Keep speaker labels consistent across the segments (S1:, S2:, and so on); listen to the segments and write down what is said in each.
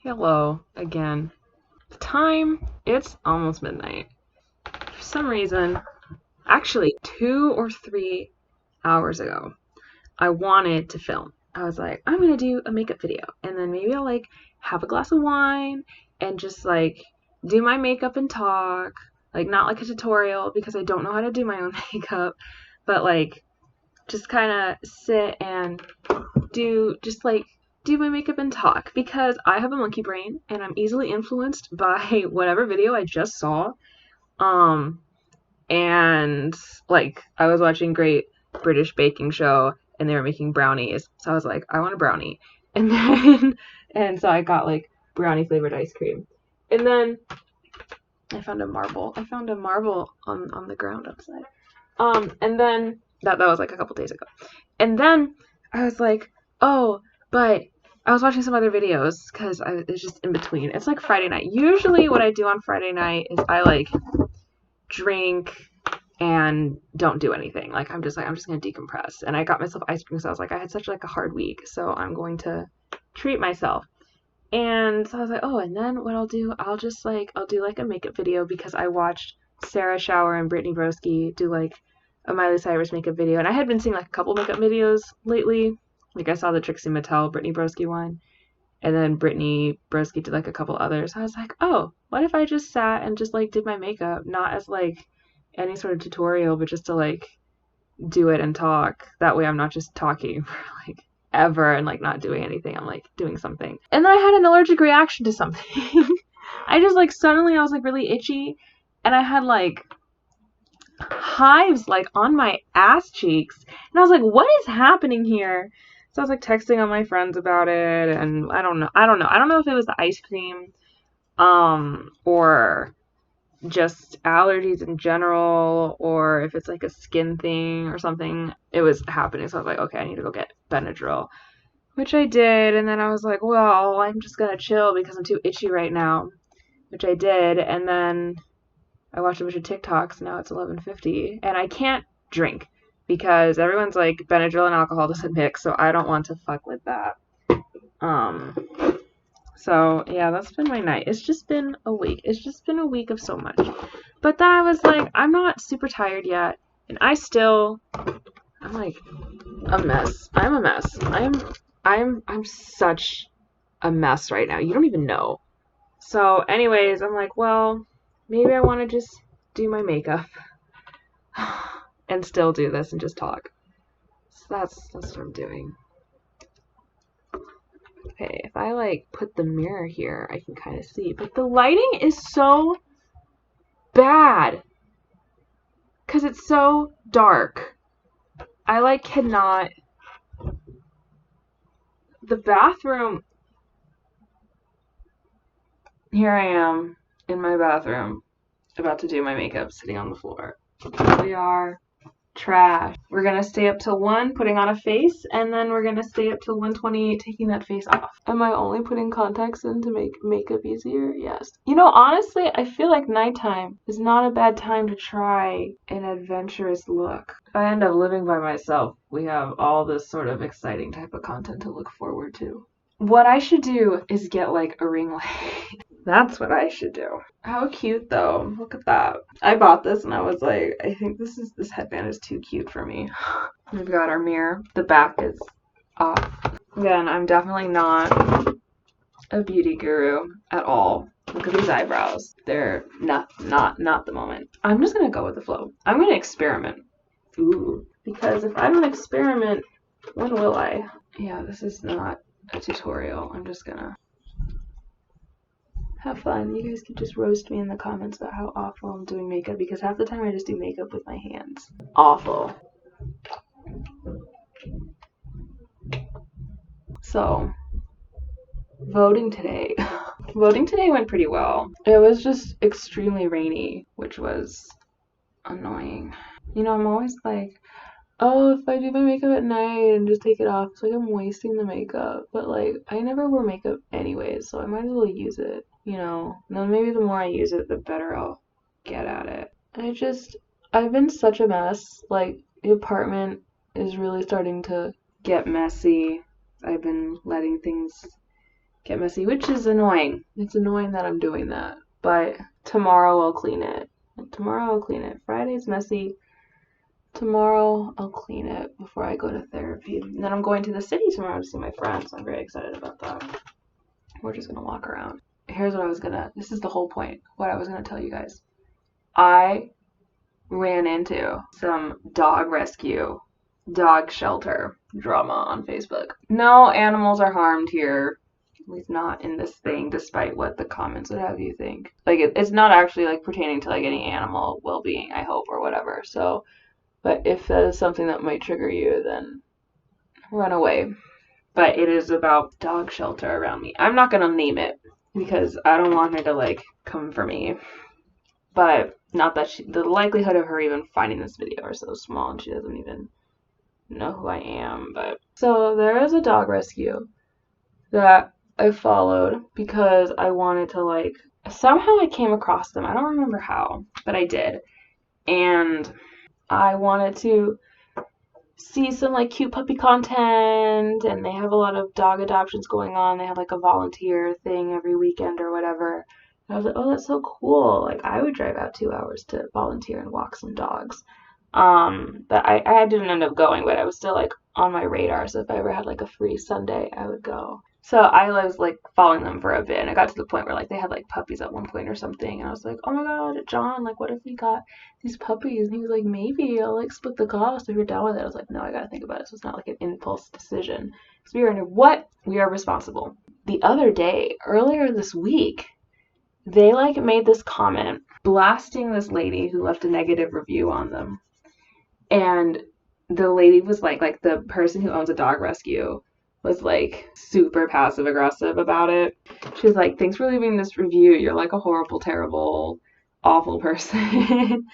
S1: Hello again. The time, it's almost midnight. For some reason, actually 2 or 3 hours ago, I wanted to film. I was like, I'm gonna do a makeup video and then maybe I'll have a glass of wine and just do my makeup and talk. Not like a tutorial because I don't know how to do my own makeup, but just kind of sit and do my makeup and talk because I have a monkey brain and I'm easily influenced by whatever video I just saw. Um, and I was watching Great British Baking Show and they were making brownies, so I was like, I want a brownie, and then and so I got brownie flavored ice cream, and then I found a marble. I found a marble on the ground outside. And then that was a couple days ago. And then I was like, oh, but I was watching some other videos because it's just in between. It's like Friday night. Usually what I do on Friday night is I drink and don't do anything. I'm just gonna decompress. And I got myself ice cream, so I was like, I had such a hard week, so I'm going to treat myself. And so I was like, oh, and then what I'll do, I'll do a makeup video because I watched Sarah Shower and Brittany Broski do a Miley Cyrus makeup video, and I had been seeing a couple makeup videos lately. I saw the Trixie Mattel Brittany Broski one, and then Brittany Broski did a couple others. I was like, oh, what if I just sat and just did my makeup, not as any sort of tutorial, but just to do it and talk. That way I'm not just talking for ever and not doing anything. I'm doing something. And then I had an allergic reaction to something. I just suddenly I was really itchy, and I had hives on my ass cheeks, and I was like, what is happening here? So I was texting all my friends about it, and I don't know if it was the ice cream or just allergies in general, or if it's a skin thing or something. It was happening, so I was like, okay, I need to go get Benadryl, which I did. And then I was like, well, I'm just gonna chill because I'm too itchy right now, which I did. And then I watched a bunch of TikToks. Now it's 11:50, and I can't drink because everyone's like Benadryl and alcohol doesn't mix, so I don't want to fuck with that. So yeah, that's been my night. It's just been a week. It's just been a week of so much. But then I was like, I'm not super tired yet, and I'm a mess. I'm a mess. I'm such a mess right now. You don't even know. So anyways, I'm like, well, maybe I want to just do my makeup and still do this and just talk. So that's what I'm doing. Okay, if I put the mirror here, I can kind of see. But the lighting is so bad because it's so dark. I cannot. The bathroom. Here I am in my bathroom about to do my makeup, sitting on the floor. We are trash. We're gonna stay up till 1 putting on a face, and then we're gonna stay up till 1:28 taking that face off. Am I only putting contacts in to make makeup easier? Yes. Honestly, I feel like nighttime is not a bad time to try an adventurous look. If I end up living by myself, we have all this sort of exciting type of content to look forward to. What I should do is get a ring light. That's what I should do. How cute though. Look at that. I bought this and I was like, I think this headband is too cute for me. We've got our mirror. The back is off. Again, I'm definitely not a beauty guru at all. Look at these eyebrows. They're not the moment. I'm just gonna go with the flow. I'm gonna experiment. Ooh. Because if I don't experiment, when will I? Yeah, this is not a tutorial. I'm just gonna have fun. You guys can just roast me in the comments about how awful I'm doing makeup, because half the time I just do makeup with my hands. Awful. So, voting today. Voting today went pretty well. It was just extremely rainy, which was annoying. I'm always like, oh, if I do my makeup at night and just take it off, it's I'm wasting the makeup. But I never wear makeup anyways, so I might as well use it. And then maybe the more I use it, the better I'll get at it. I've been such a mess. The apartment is really starting to get messy. I've been letting things get messy, which is annoying. It's annoying that I'm doing that. But tomorrow I'll clean it. Friday's messy. Tomorrow I'll clean it before I go to therapy. And then I'm going to the city tomorrow to see my friends. I'm very excited about that. We're just gonna walk around. Here's what this is the whole point. What I was gonna tell you guys. I ran into some dog rescue, dog shelter drama on Facebook. No animals are harmed here. At least not in this thing, despite what the comments would have you think. Like, it's not actually, like, pertaining to, like, any animal well-being, I hope, or whatever. So, but if that is something that might trigger you, then run away. But it is about dog shelter around me. I'm not gonna name it, because I don't want her to, like, come for me. But not that the likelihood of her even finding this video are so small, and she doesn't even know who I am. But so there is a dog rescue that I followed because I wanted to, like, somehow I came across them. I don't remember how, but I did. And I wanted to see some, like, cute puppy content, and they have a lot of dog adoptions going on. They have, like, a volunteer thing every weekend or whatever. And I was like, oh, that's so cool. Like, I would drive out 2 hours to volunteer and walk some dogs. But I didn't end up going, but I was still, like, on my radar. So if I ever had, like, a free Sunday, I would go. So I was, like, following them for a bit, and I got to the point where, like, they had, like, puppies at one point or something, and I was like, oh my god, John, like, what if we got these puppies? And he was like, maybe I'll, like, split the cost if you're down with it. I was like, no, I gotta think about it, so it's not, like, an impulse decision. Because we are responsible. The other day, earlier this week, they, like, made this comment blasting this lady who left a negative review on them. And the lady was like the person who owns a dog rescue was, like, super passive aggressive about it. She was like, thanks for leaving this review. You're, like, a horrible, terrible, awful person.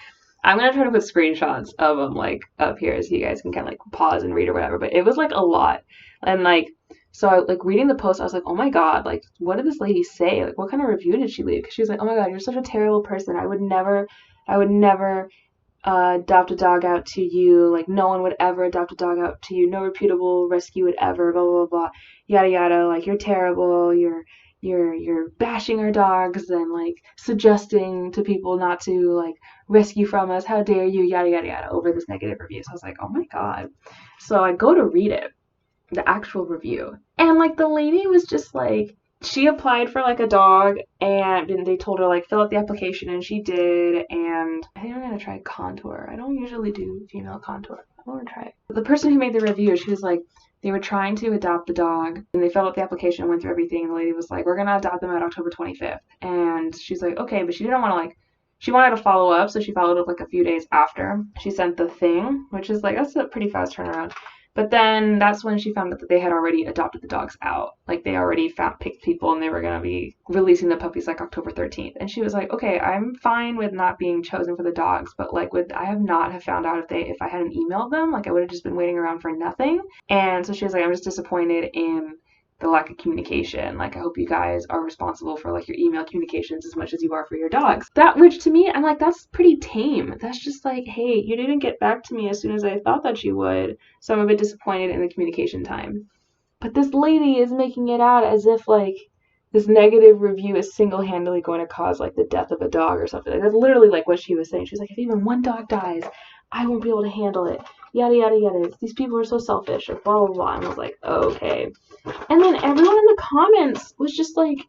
S1: I'm gonna try to put screenshots of them, like, up here so you guys can kind of, like, pause and read or whatever. But it was, like, a lot. And, like, so I, like, reading the post, I was like, oh my god, like, what did this lady say? Like, what kind of review did she leave? Because she was like, oh my god, you're such a terrible person. I would never adopt a dog out to you. Like, no one would ever adopt a dog out to you. No reputable rescue would ever, blah, blah, blah, yada, yada. Like, you're terrible. You're bashing our dogs and, like, suggesting to people not to, like, rescue from us. How dare you, yada, yada, yada, over this negative review. So I was like, oh my god. So I go to read it, the actual review. And, like, the lady was just, like, she applied for, like, a dog, and they told her, like, fill out the application, and she did, and I think I'm gonna try contour. I don't usually do female contour. I wanna try it. The person who made the review, she was like, they were trying to adopt the dog, and they filled out the application and went through everything, and the lady was like, we're gonna adopt them at October 25th. And she's like, okay, but she didn't want to, like, she wanted to follow up, so she followed up, like, a few days after. She sent the thing, which is, like, that's a pretty fast turnaround. But then that's when she found out that they had already adopted the dogs out. Like, they already picked people, and they were going to be releasing the puppies, like, October 13th. And she was like, okay, I'm fine with not being chosen for the dogs, but, like, would I have not have found out if I hadn't emailed them? Like, I would have just been waiting around for nothing. And so she was like, I'm just disappointed in the lack of communication. Like, I hope you guys are responsible for, like, your email communications as much as you are for your dogs. That, which to me, I'm like, that's pretty tame. That's just like, hey, you didn't get back to me as soon as I thought that you would, so I'm a bit disappointed in the communication time. But this lady is making it out as if, like, this negative review is single-handedly going to cause, like, the death of a dog or something. Like, that's literally, like, what she was saying. She was like, if even one dog dies, I won't be able to handle it. Yada, yada, yada. These people are so selfish. Or blah, blah, blah. And I was like, okay. And then everyone in the comments was just, like,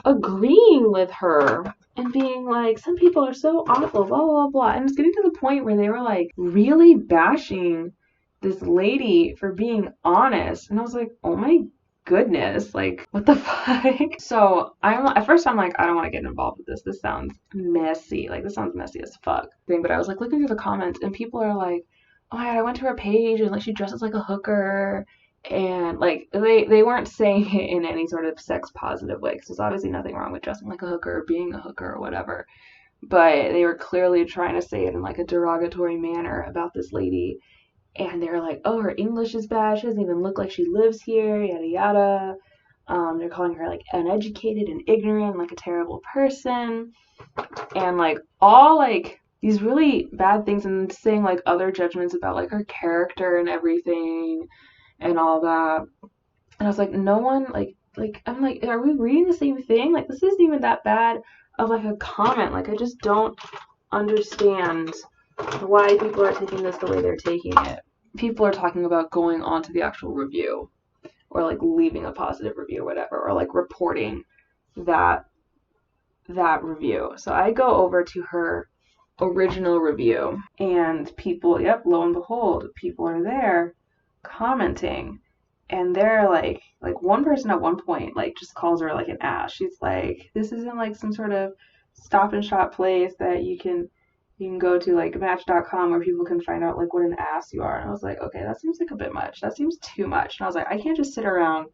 S1: agreeing with her and being like, some people are so awful, blah, blah, blah. And it's getting to the point where they were, like, really bashing this lady for being honest. And I was like, oh my goodness, like, what the fuck? So at first I'm like, I don't want to get involved with this. This sounds messy. Like, this sounds messy as fuck. But I was, like, looking through the comments, and people are like, oh my god, I went to her page, and, like, she dresses like a hooker. And, like, they weren't saying it in any sort of sex positive way, because there's obviously nothing wrong with dressing like a hooker or being a hooker or whatever. But they were clearly trying to say it in, like, a derogatory manner about this lady. And they were like, oh, her English is bad. She doesn't even look like she lives here, yada yada. They're calling her, like, uneducated and ignorant, like a terrible person. And, like, all, like, these really bad things, and saying, like, other judgments about, like, her character and everything and all that. And I was like, no one, like, like, I'm like, are we reading the same thing? Like, this isn't even that bad of like a comment. Like, I just don't understand why people are taking this the way they're taking it. People are talking about going on to the actual review, or like leaving a positive review or whatever, or like reporting that review. So I go over to her original review, and people, yep, lo and behold, people are there commenting, and they're like one person at one point like just calls her like an ass. She's like, this isn't like some sort of stop and shop place that you can go to like match.com where people can find out like what an ass you are. And I was like, okay, that seems like a bit much. That seems too much. And I was like, I can't just sit around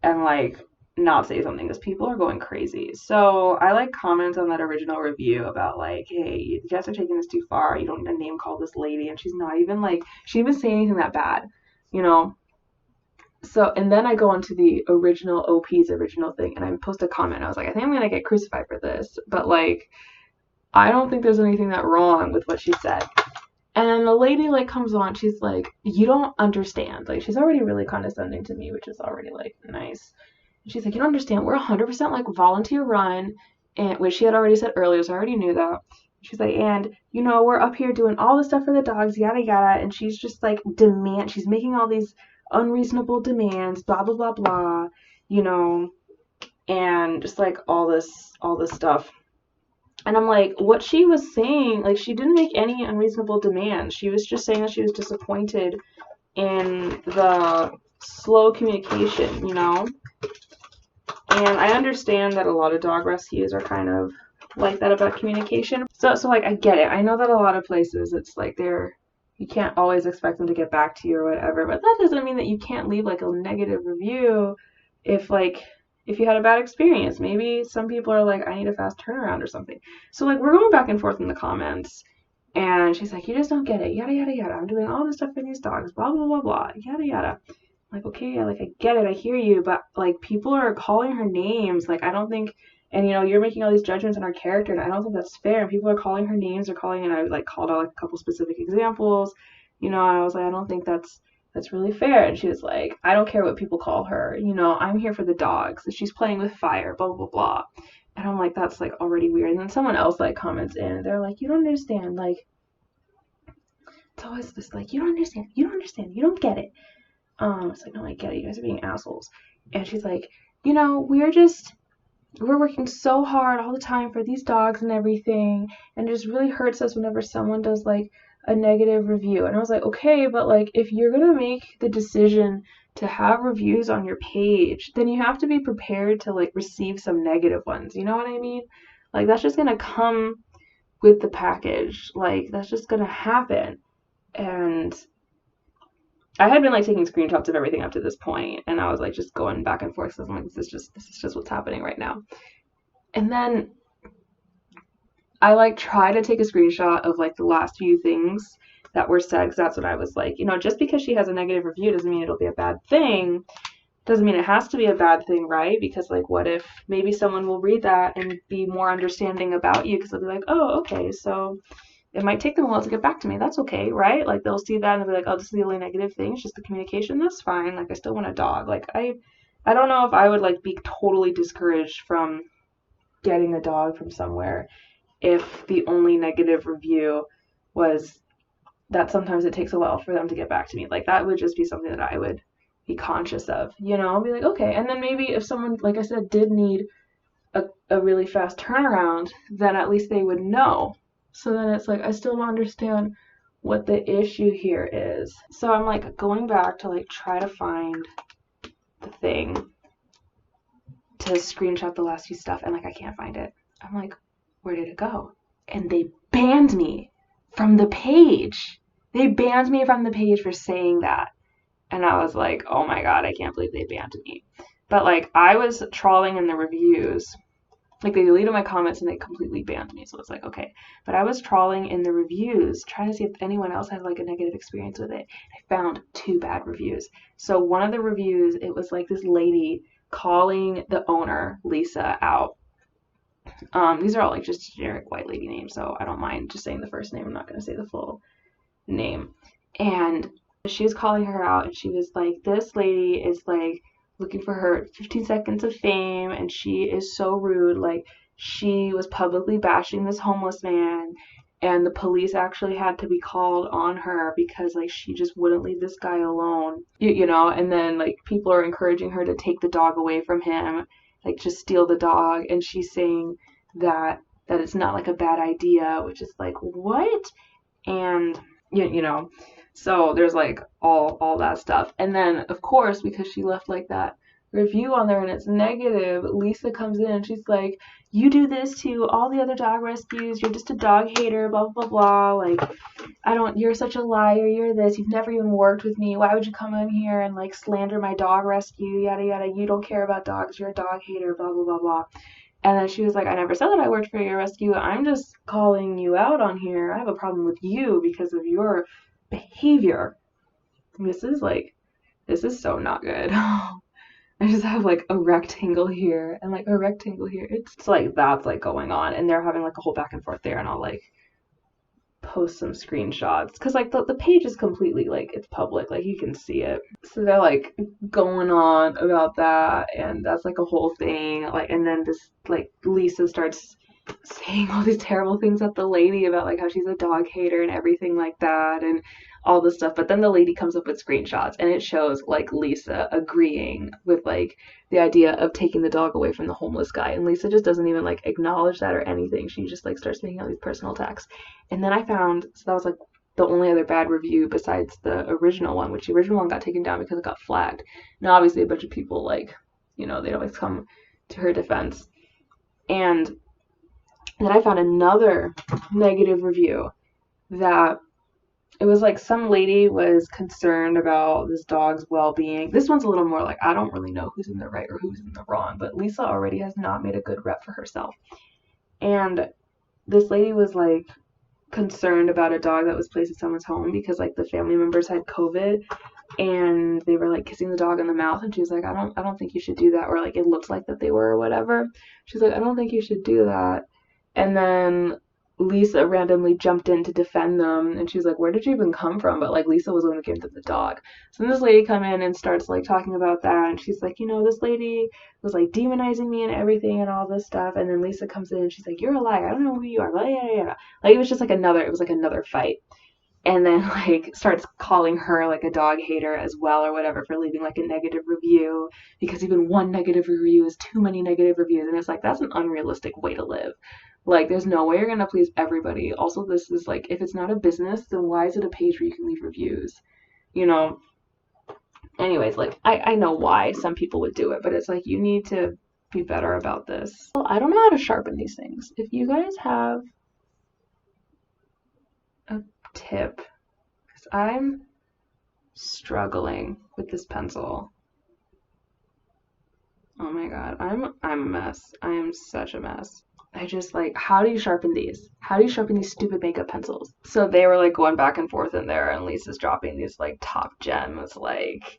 S1: and like not say something because people are going crazy. So I like comment on that original review about like, hey, you guys are taking this too far. You don't need to name call this lady, and she's not even like, she didn't even say anything that bad, you know. So, and then I go onto the original OP's original thing, and I post a comment. I was like, I think I'm gonna get crucified for this, but like, I don't think there's anything that wrong with what she said. And the lady like comes on, she's like, you don't understand. Like, she's already really condescending to me, which is already like nice. She's like, you don't understand. We're 100% like volunteer run, and which she had already said earlier, so I already knew that. She's like, and you know, we're up here doing all this stuff for the dogs, yada yada. And she's just like she's making all these unreasonable demands, blah blah blah blah, you know, and just like all this stuff. And I'm like, what she was saying, like, she didn't make any unreasonable demands. She was just saying that she was disappointed in the slow communication, you know? And I understand that a lot of dog rescues are kind of like that about communication. So like, I get it. I know that a lot of places, it's like you can't always expect them to get back to you or whatever, but that doesn't mean that you can't leave like a negative review if you had a bad experience. Maybe some people are like, I need a fast turnaround or something. So like, we're going back and forth in the comments, and she's like, you just don't get it, yada yada yada. I'm doing all this stuff for these dogs, blah blah blah blah, yada yada. I'm like, okay, like, I get it, I hear you, but like, people are calling her names. Like, I don't think, and you know, you're making all these judgments on her character, and I don't think that's fair. And people are calling her names, or calling, and I like called out like a couple specific examples, you know, and I was like, I don't think that's really fair. And she was like, I don't care what people call her, you know, I'm here for the dogs. She's playing with fire, blah blah blah. And I'm like, that's like already weird. And then someone else like comments in, and they're like, you don't understand, like, it's always this like, you don't understand, you don't get it. It's like, no, I get it, you guys are being assholes. And she's like, you know, we're working so hard all the time for these dogs and everything, and it just really hurts us whenever someone does like a negative review. And I was like, okay, but like, if you're gonna make the decision to have reviews on your page, then you have to be prepared to like receive some negative ones, you know what I mean? Like, that's just gonna come with the package, like, that's just gonna happen. And I had been like taking screenshots of everything up to this point, and I was like just going back and forth, because I'm like, this is just what's happening right now. And then I like try to take a screenshot of like the last few things that were said, because that's what I was like, you know, just because she has a negative review doesn't mean it'll be a bad thing. Doesn't mean it has to be a bad thing, right? Because like, what if maybe someone will read that and be more understanding about you, because they'll be like, oh, okay, so it might take them a while to get back to me. That's okay, right? Like, they'll see that and they'll be like, oh, this is the only negative thing. It's just the communication. That's fine. Like, I still want a dog. Like, I don't know if I would like be totally discouraged from getting a dog from somewhere if the only negative review was that sometimes it takes a while for them to get back to me. Like, that would just be something that I would be conscious of, you know? I'll be like, okay. And then maybe if someone, like I said, did need a really fast turnaround, then at least they would know. So then it's like, I still don't understand what the issue here is. So I'm like going back to like try to find the thing to screenshot the last few stuff, and like, I can't find it. I'm like, where did it go? And they banned me from the page. They banned me from the page for saying that. And I was like, oh my god, I can't believe they banned me. But like, I was trawling in the reviews. Like, they deleted my comments and they completely banned me. So it's like, okay. But I was trawling in the reviews, trying to see if anyone else had like a negative experience with it. I found 2 bad reviews. So one of the reviews, it was like this lady calling the owner, Lisa, out. These are all like just generic white lady names, so I don't mind just saying the first name. I'm not going to say the full name. And she was calling her out, and she was like, this lady is like looking for her 15 seconds of fame, and she is so rude. Like, she was publicly bashing this homeless man, and the police actually had to be called on her because like she just wouldn't leave this guy alone. You know, and then like people are encouraging her to take the dog away from him, like just steal the dog, and she's saying that it's not like a bad idea, which is like, what? And you know, so there's like all that stuff. And then of course, because she left like that review on there and it's negative, Lisa comes in and she's like, you do this to all the other dog rescues, you're just a dog hater, blah blah blah, like, you're such a liar, you're this, you've never even worked with me, why would you come in here and like slander my dog rescue, yada yada, you don't care about dogs, you're a dog hater, blah blah blah blah. And then she was like, I never said that I worked for your rescue. I'm just calling you out on here. I have a problem with you because of your behavior. This is so not good. I just have like a rectangle here and like a rectangle here. It's like that's like going on, and they're having like a whole back and forth there, and I'll like post some screenshots because like the page is completely like it's public, like you can see it. So they're like going on about that, and that's like a whole thing. Like, and then this like Lisa starts saying all these terrible things at the lady about like how she's a dog hater and everything like that and all this stuff. But then the lady comes up with screenshots and it shows like Lisa agreeing with like the idea of taking the dog away from the homeless guy, and Lisa just doesn't even like acknowledge that or anything. She just like starts making all these personal attacks. And then I found, so that was like the only other bad review besides the original one, which the original one got taken down because it got flagged. Now obviously a bunch of people like, you know, they always come to her defense. And then I found another negative review that it was like some lady was concerned about this dog's well-being. This one's a little more like, I don't really know who's in the right or who's in the wrong, but Lisa already has not made a good rep for herself. And this lady was like concerned about a dog that was placed in someone's home because like the family members had COVID and they were like kissing the dog in the mouth, and she was like, I don't think you should do that, or like it looked like that they were or whatever. She's like, I don't think you should do that. And then Lisa randomly jumped in to defend them, and she was like, where did you even come from? But like Lisa was the one who gave them the dog. So then this lady come in and starts like talking about that, and she's like, you know, this lady was like demonizing me and everything and all this stuff. And then Lisa comes in and she's like, you're a liar, I don't know who you are, blah, blah, blah, blah. Like it was just like another fight. And then like starts calling her like a dog hater as well or whatever for leaving like a negative review, because even one negative review is too many negative reviews, and it's like, that's an unrealistic way to live. Like, there's no way you're gonna please everybody. Also, this is like, if it's not a business, then why is it a page where you can leave reviews? You know? Anyways, like, I know why some people would do it, but it's like, you need to be better about this. Well, I don't know how to sharpen these things. If you guys have a tip, because I'm struggling with this pencil. Oh my god, I'm a mess. I am such a mess. I just like, how do you sharpen these? How do you sharpen these stupid makeup pencils? So they were like going back and forth in there, and Lisa's dropping these like top gems, like,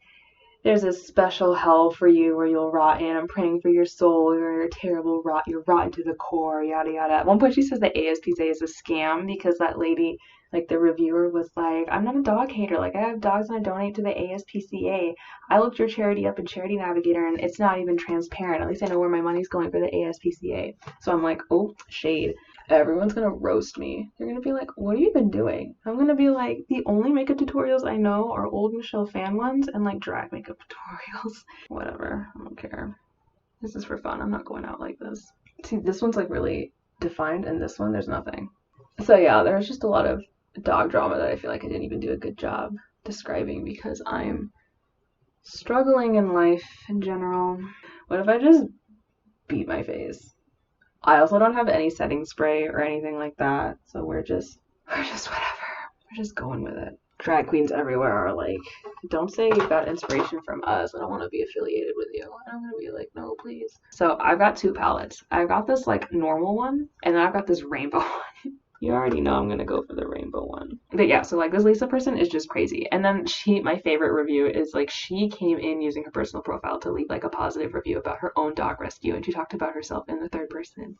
S1: there's a special hell for you where you'll rot in. I'm praying for your soul. You're a terrible rot. You're rotten to the core, yada yada. At one point she says that ASPCA is a scam because that lady, like the reviewer, was like, I'm not a dog hater. Like, I have dogs and I donate to the ASPCA. I looked your charity up in Charity Navigator and it's not even transparent. At least I know where my money's going for the ASPCA. So I'm like, oh, shade. Everyone's gonna roast me. They're gonna be like, what have you been doing? I'm gonna be like, the only makeup tutorials I know are old Michelle Phan ones and like drag makeup tutorials. Whatever, I don't care. This is for fun. I'm not going out like this. See, this one's like really defined, and this one, there's nothing. So yeah, there's just a lot of dog drama that I feel like I didn't even do a good job describing because I'm struggling in life in general. What if I just beat my face? I also don't have any setting spray or anything like that, so we're just whatever. We're just going with it. Drag queens everywhere are like, don't say you got inspiration from us. I don't want to be affiliated with you. And I'm gonna be like, no, please. So I've got two palettes. I've got this like normal one, and then I've got this rainbow one. You already know I'm gonna go for the rainbow one. But yeah, so like this Lisa person is just crazy. And then my favorite review is like, she came in using her personal profile to leave like a positive review about her own dog rescue, and she talked about herself in the third person.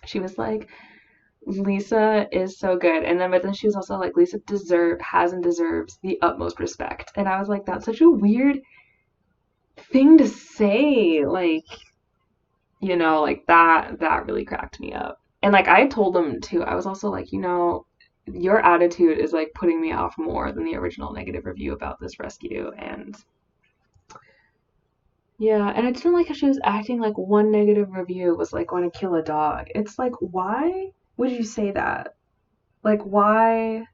S1: She was like, Lisa is so good. And then, but then she was also like, Lisa has and deserves the utmost respect. And I was like, that's such a weird thing to say. Like, you know, like that really cracked me up. And like I told them too, I was also like, you know, your attitude is like putting me off more than the original negative review about this rescue. And yeah, and it didn't like how she was acting like one negative review was like going to kill a dog. It's like, why would you say that? Like, why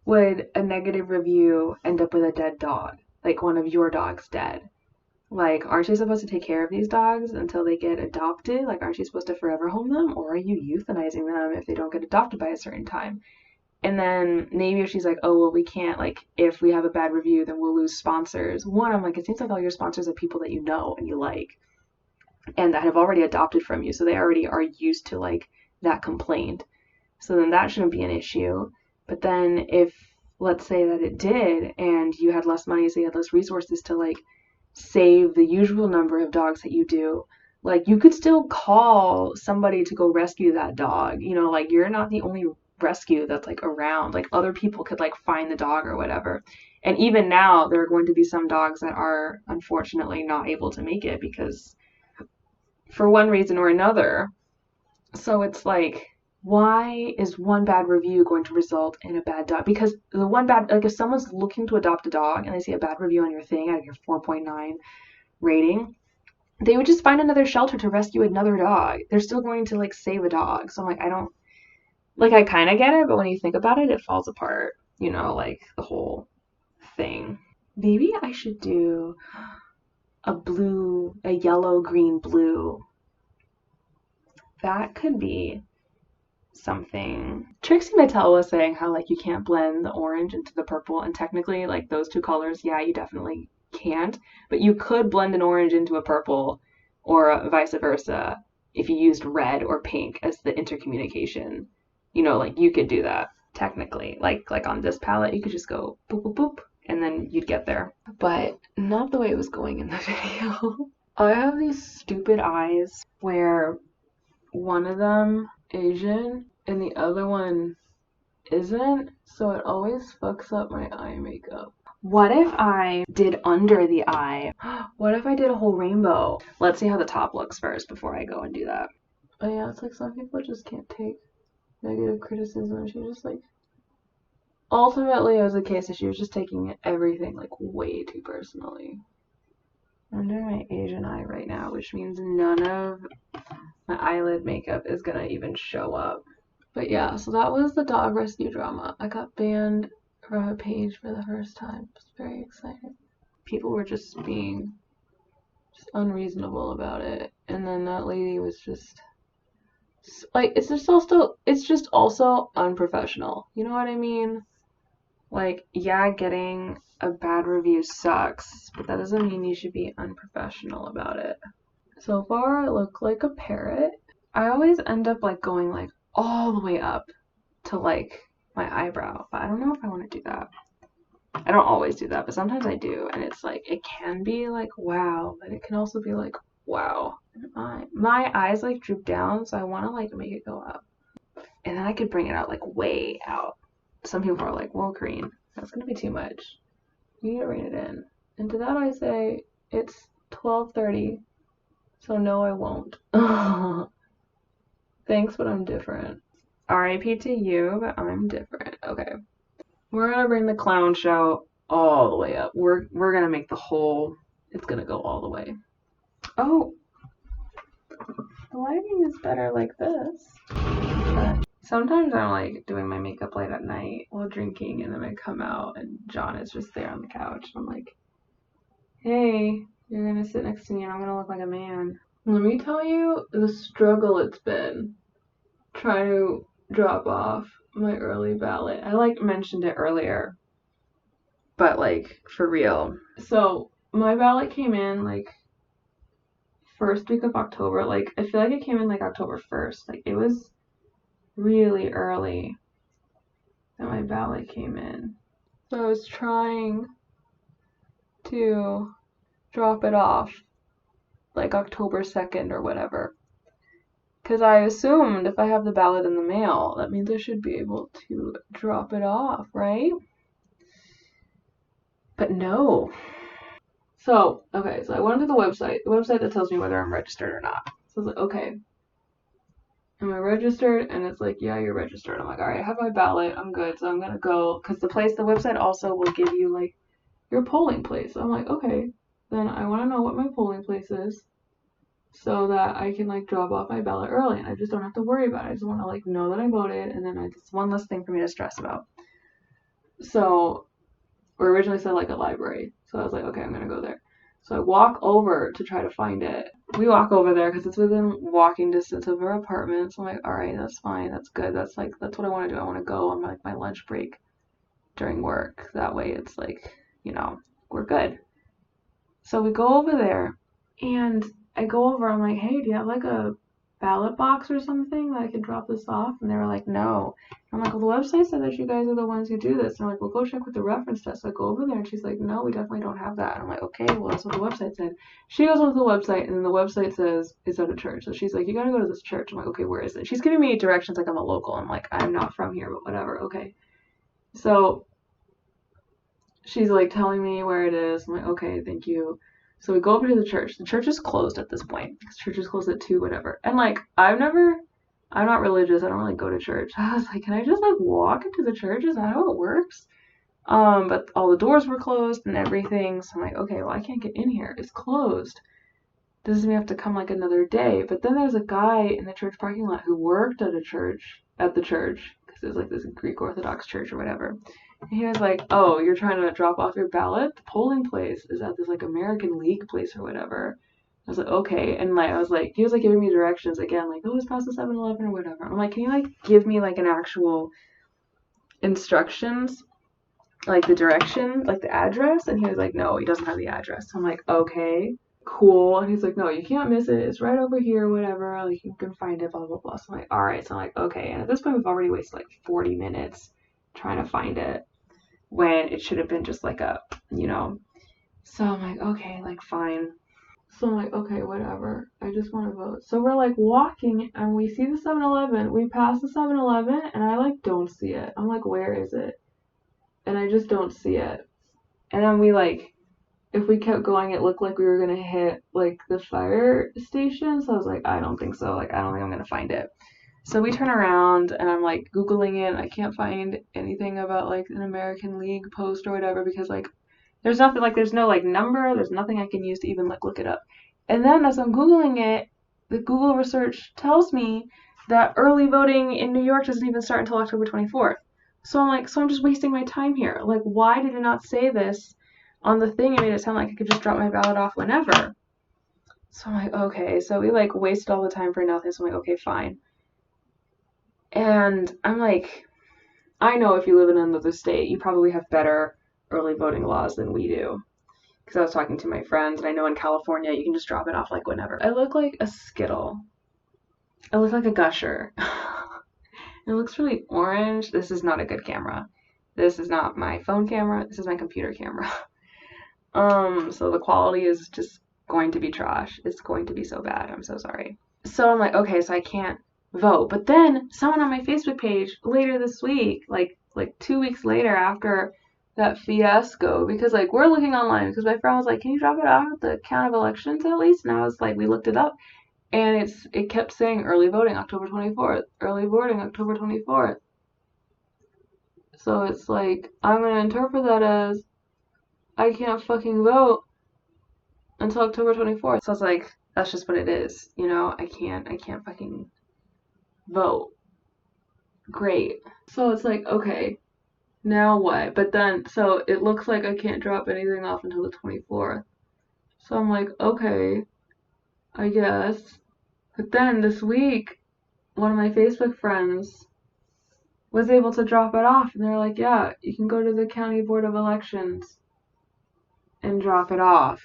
S1: would a negative review end up with a dead dog? Like one of your dogs dead? Like, aren't you supposed to take care of these dogs until they get adopted? Like, aren't you supposed to forever home them? Or are you euthanizing them if they don't get adopted by a certain time? And then maybe if she's like, oh, well, we can't, like, if we have a bad review, then we'll lose sponsors. One, I'm like, it seems like all your sponsors are people that you know and you like and that have already adopted from you. So they already are used to, like, that complaint. So then that shouldn't be an issue. But then if, let's say that it did and you had less money, so you had less resources to, like, save the usual number of dogs that you do, like, you could still call somebody to go rescue that dog. You know, like, you're not the only rescue that's like around. Like, other people could like find the dog or whatever. And even now there are going to be some dogs that are unfortunately not able to make it because for one reason or another. So it's like, why is one bad review going to result in a bad dog? Because the one bad, like if someone's looking to adopt a dog and they see a bad review on your thing out of your 4.9 rating, they would just find another shelter to rescue another dog. They're still going to like save a dog. So I'm like, I don't, like, I kind of get it, but when you think about it, it falls apart, you know, like the whole thing. Maybe I should do a yellow, green, blue. That could be something. Trixie Mattel was saying how, like, you can't blend the orange into the purple, and technically, like, those two colors, yeah, you definitely can't, but you could blend an orange into a purple or vice versa if you used red or pink as the intercommunication. You know, like, you could do that technically. Like on this palette, you could just go boop, boop, boop, and then you'd get there. But not the way it was going in the video. I have these stupid eyes where one of them Asian and the other one isn't, so it always fucks up my eye makeup. What if I did under the eye? What if I did a whole rainbow? Let's see how the top looks first before I go and do that. But yeah, it's like some people just can't take negative criticism. She just like, ultimately it was a case that she was just taking everything like way too personally. I'm doing my Asian eye right now, which means none of my eyelid makeup is gonna even show up. But yeah, so that was the dog rescue drama. I got banned from a page for the first time. I was very excited. People were just being unreasonable about it, and then that lady was just like, it's just also unprofessional. You know what I mean? Like, yeah, getting a bad review sucks, but that doesn't mean you should be unprofessional about it. So far, I look like a parrot. I always end up like going like all the way up to like my eyebrow, but I don't know if I want to do that. I don't always do that, but sometimes I do, and it's like, it can be like wow, but it can also be like wow. My eyes like droop down, so I want to like make it go up, and then I could bring it out like way out. Some people are like, well, Kareen, that's gonna be too much. You need to rein it in. And to that I say, it's 12:30, so no, I won't. Thanks, but I'm different. R.I.P. to you, but I'm different. Okay. We're gonna bring the clown show all the way up. We're gonna make the whole, it's gonna go all the way. Oh, the lighting is better like this. But sometimes I'm like doing my makeup late at night while drinking, and then I come out and John is just there on the couch. I'm like, hey, you're gonna sit next to me and I'm gonna look like a man. Let me tell you the struggle it's been trying to drop off my early ballot. I like mentioned it earlier, but like for real. So my ballot came in like first week of October. Like, I feel like it came in like October 1st. Like, it was really early that my ballot came in. So I was trying to drop it off like October 2nd or whatever. Because I assumed if I have the ballot in the mail, that means I should be able to drop it off, right? But no. So, okay, so I went to the website that tells me whether I'm registered or not. So I was like, okay, am I registered? And it's like, yeah, you're registered. I'm like, all right, I have my ballot. I'm good. So I'm gonna go, because the website also will give you like your polling place. So I'm like, okay, then I want to know what my polling place is so that I can like drop off my ballot early and I just don't have to worry about it. I just want to like know that I voted, and then it's one less thing for me to stress about. So we originally said like a library. So I was like, okay, I'm gonna go there. So I walk over to try to find it. We walk over there because it's within walking distance of our apartment. So I'm like, all right, that's fine, that's good. That's what I want to do. I want to go on like my lunch break during work. That way it's like, we're good. So we go over there, and I go over. I'm like, hey, do you have like a ballot box or something that I can drop this off? And they were like, no. I'm like, well, the website said that you guys are the ones who do this. And I'm like, well, go check with the reference desk. So I go over there, and she's like, no, we definitely don't have that. And I'm like, okay, well, that's what the website said. She goes onto the website, and then the website says it's at a church. So she's like, you gotta go to this church. I'm like, okay, where is it? She's giving me directions like I'm a local. I'm like, I'm not from here, but whatever, okay. So she's like telling me where it is. I'm like, okay, thank you. So we go over to the church. The church is closed at this point. The church is closed at 2, whatever. And like, I'm not religious. I don't really go to church. I was like, can I just like walk into the church? Is that how it works? But all the doors were closed and everything. So I'm like, okay, well, I can't get in here. It's closed. This is me have to come like another day. But then there's a guy in the church parking lot who worked at the church, because it was like this Greek Orthodox church or whatever. And he was like, oh, you're trying to drop off your ballot? The polling place is at this like American League place or whatever. I was like, okay. And like, he was like giving me directions again, like, oh, it's past the 7-Eleven or whatever. I'm like, can you like give me like an actual instructions, like the direction, like the address? And he was like, no, he doesn't have the address. So I'm like, okay, cool. And he's like, no, you can't miss it. It's right over here, whatever. Like, you can find it, blah, blah, blah. So I'm like, all right. So I'm like, okay. And at this point, we've already wasted like 40 minutes trying to find it, when it should have been just like So I'm like, okay, like fine. So I'm like, okay, whatever. I just want to vote. So we're like walking, and we see the 7-Eleven. We pass the 7-Eleven, and I like don't see it. I'm like, where is it? And I just don't see it. And then we like, if we kept going, it looked like we were gonna hit like the fire station. So I was like, I don't think so. Like, I don't think I'm gonna find it. So we turn around, and I'm like Googling it. I can't find anything about like an American League post or whatever, because like there's nothing, like there's no like number, there's nothing I can use to even like look it up. And then as I'm Googling it, the Google research tells me that early voting in New York doesn't even start until October 24th. So I'm like, so I'm just wasting my time here. Like, why did it not say this on the thing? It made it sound like I could just drop my ballot off whenever. So I'm like, okay. So we like wasted all the time for nothing. So I'm like, okay, fine. And I'm like, I know if you live in another state, you probably have better early voting laws than we do. Because I was talking to my friends, and I know in California you can just drop it off like whenever. I look like a Skittle. I look like a Gusher. It looks really orange. This is not a good camera. This is not my phone camera. This is my computer camera. So the quality is just going to be trash. It's going to be so bad. I'm so sorry. So I'm like, okay, so I can't vote. But then someone on my Facebook page later this week, like 2 weeks later after that fiasco, because like we're looking online, because my friend was like, can you drop it off at the count of elections at least? And I was like, we looked it up, and it kept saying early voting October 24th, early voting October 24th. So it's like, I'm gonna interpret that as I can't fucking vote until October 24th. So I was like, that's just what it is, I can't fucking vote. Great. So it's like, okay, now what? But then, so it looks like I can't drop anything off until the 24th. So I'm like, okay, I guess. But then this week, one of my Facebook friends was able to drop it off, and they're like, yeah, you can go to the County Board of Elections and drop it off.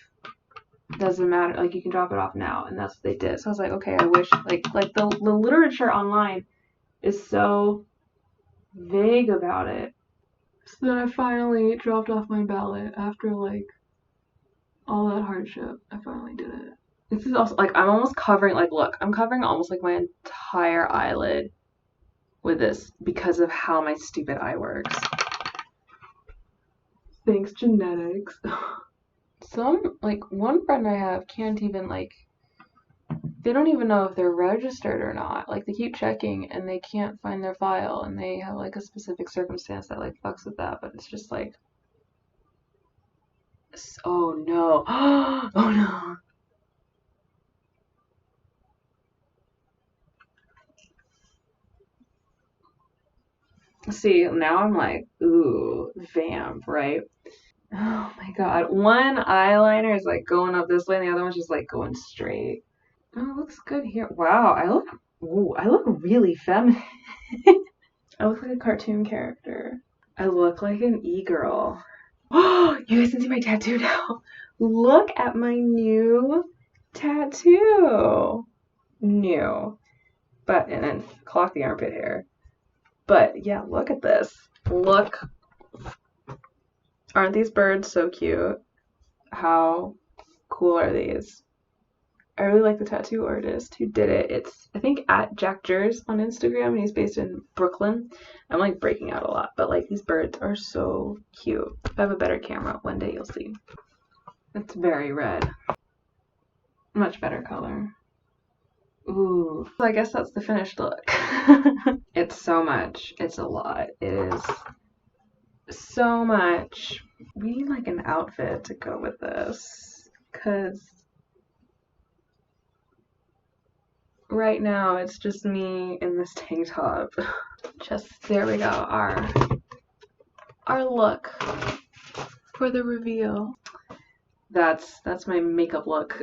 S1: Doesn't matter, like you can drop it off now, and that's what they did. So I was like, okay, I wish like the literature online is so vague about it. So then I finally dropped off my ballot after like all that hardship. I finally did it. This is also like, I'm almost covering, like, look, I'm covering almost like my entire eyelid with this because of how my stupid eye works. Thanks, genetics. Some, like, one friend I have can't even, like, they don't even know if they're registered or not. Like, they keep checking and they can't find their file, and they have, like, a specific circumstance that, like, fucks with that, but it's just like, oh no. Oh no. See, now I'm like, ooh, vamp, right? Oh my god. One eyeliner is like going up this way, and the other one's just like going straight. Oh, it looks good here. Wow, I look really feminine. I look like a cartoon character. I look like an e-girl. Oh, you guys can see my tattoo now. Look at my new tattoo. New. But, and then clock the armpit hair. But yeah, look at this. Look. Aren't these birds so cute? How cool are these? I really like the tattoo artist who did it. It's, I think, at Jack Jers on Instagram, and he's based in Brooklyn. I'm like breaking out a lot, but like these birds are so cute. If I have a better camera, one day you'll see. It's very red. Much better color. Ooh. So I guess that's the finished look. It's so much. It's a lot. It is so much. We need like an outfit to go with this, because right now it's just me in this tank top. Just, there we go, our look for the reveal. That's my makeup look.